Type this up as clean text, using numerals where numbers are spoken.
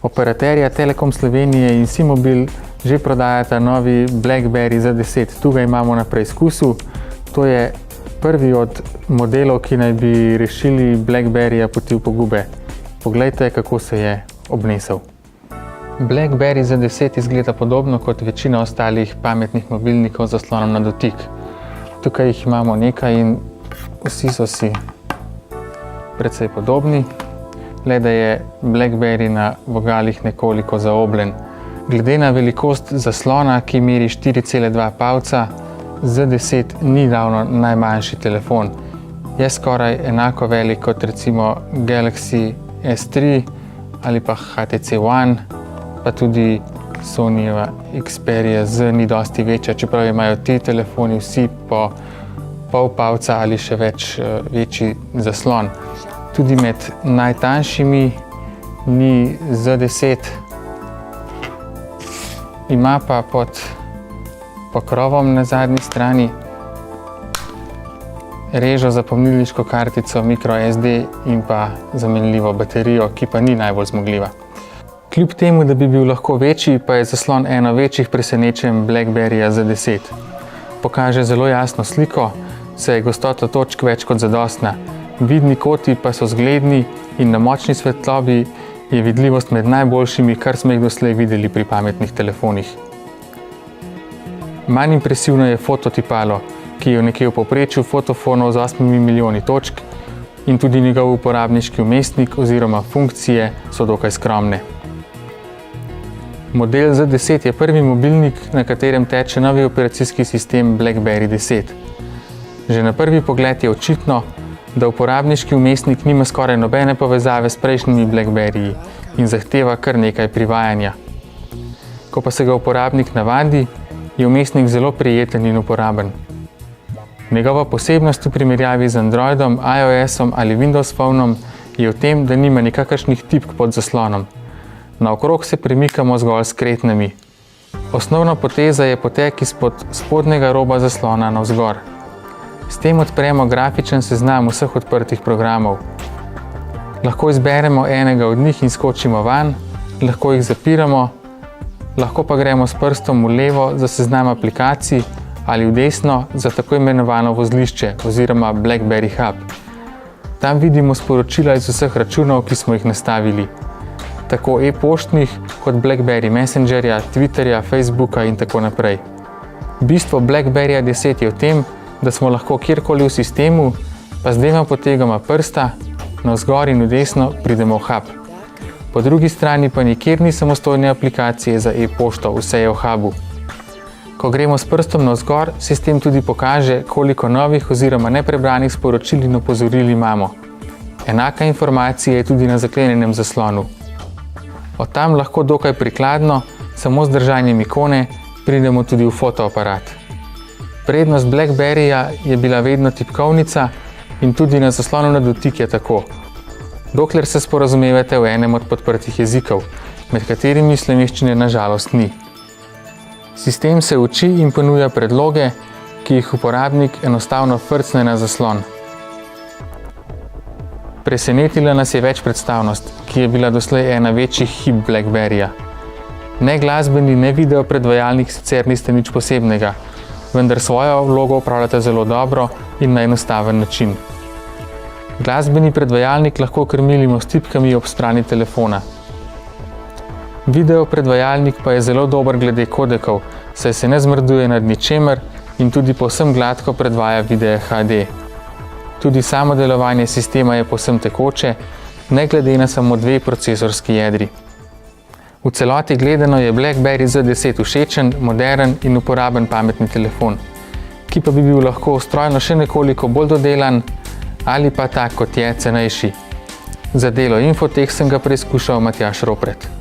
Operaterja Telekom Slovenije in Simobil že prodajata novi BlackBerry Z10. Tu ga imamo na preizkusu. To je prvi od modelov, ki naj bi rešili BlackBerryja poti v pogube. Poglejte, kako se je obnesel. BlackBerry Z10 izgleda podobno kot večina ostalih pametnih mobilnikov z zaslonom na dotik. Tukaj jih imamo nekaj in vsi so si precej podobni, le da je BlackBerry na vogalih nekoliko zaobljen. Glede na velikost zaslona, ki meri 4,2 palca, Z10 ni ravno najmanjši telefon. Je skoraj enako velik kot recimo Galaxy S3 ali pa HTC One, pa tudi Sonyjeva Xperia Z ni dosti večja, čeprav imajo ti telefoni vsi po pol palca ali še več večji zaslon. Tudi med najtanjšimi ni Z10, ima pa pod pokrovom na zadnji strani režo za pomnilniško kartico microSD in pa zamenljivo baterijo, ki pa ni najbolj zmogljiva. Kljub temu, da bi bil lahko večji, pa je zaslon eno večjih presenečenj BlackBerryja Z10. Pokaže zelo jasno sliko, saj je gostota točk več kot zadostna. Vidni koti pa so zgledni in na močni svetlobi je vidljivost med najboljšimi, kar smo jih doslej videli pri pametnih telefonih. Manj impresivno je fototipalo, ki je nekje v povprečju fotofonov z 8 milijoni točk in tudi njegov uporabniški vmesnik oziroma funkcije so dokaj skromne. Model Z10 je prvi mobilnik, na katerem teče novi operacijski sistem BlackBerry 10. Že na prvi pogled je očitno, da uporabniški vmesnik nima skoraj nobene povezave s prejšnjimi BlackBerryji in zahteva kar nekaj privajanja. Ko pa se ga uporabnik navadi, je vmesnik zelo prijeten in uporaben. Njegova posebnost v primerjavi z Androidom, iOS-om ali Windows Phoneom je v tem, da nima nikakršnih tipk pod zaslonom. Naokrog se premikamo zgolj s kretnjami. Osnovna poteza je potek izpod spodnjega roba zaslona navzgor. S tem odpremo grafičen seznam vseh odprtih programov. Lahko izberemo enega od njih in skočimo van, lahko jih zapiramo, lahko pa gremo s prstom v levo za seznam aplikacij ali v desno za tako imenovano vozlišče oziroma BlackBerry Hub. Tam vidimo sporočila iz vseh računov, ki smo jih nastavili. Tako e-poštnih kot BlackBerry Messengerja, Twitterja, Facebooka in tako naprej. Bistvo BlackBerryja 10 je v tem, da smo lahko kjerkoli v sistemu, pa z dvema potegoma prsta, navzgor in v desno pridemo v hub. Po drugi strani pa nikjer ni samostojne aplikacije za e-pošto, vse je v hubu. Ko gremo s prstom navzgor, sistem tudi pokaže, koliko novih oziroma neprebranih sporočil in opozoril imamo. Enaka informacija je tudi na zaklenjenem zaslonu. Od tam lahko dokaj prikladno, samo z držanjem ikone, pridemo tudi v fotoaparat. Prednost BlackBerryja je bila vedno tipkovnica in tudi na zaslonu na dotik je tako. Dokler se sporazumevate v enem od podprtih jezikov, med katerimi slovenščine na žalost ni. Sistem se uči in ponuja predloge, ki jih uporabnik enostavno frcne na zaslon. Presenetila nas je večpredstavnost, ki je bila doslej ena večjih hib BlackBerryja. Ne glasbeni, ne video predvajalnik sicer niste nič posebnega, vendar svojo vlogo opravljate zelo dobro in na enostaven način. Glasbeni predvajalnik lahko krmilimo s tipkami ob strani telefona. Video predvajalnik pa je zelo dober glede kodekov, saj se ne zmrduje nad ničemer in tudi povsem gladko predvaja videe HD. Tudi samo delovanje sistema je povsem tekoče, ne glede na samo dve procesorski jedri. V celoti gledano je BlackBerry Z10 všečen, moderen in uporaben pametni telefon, ki pa bi bil lahko strojno še nekoliko bolj dodelan ali pa tak, kot je, cenejši. Za delo Infotech sem ga preizkušal Matjaž Ropret.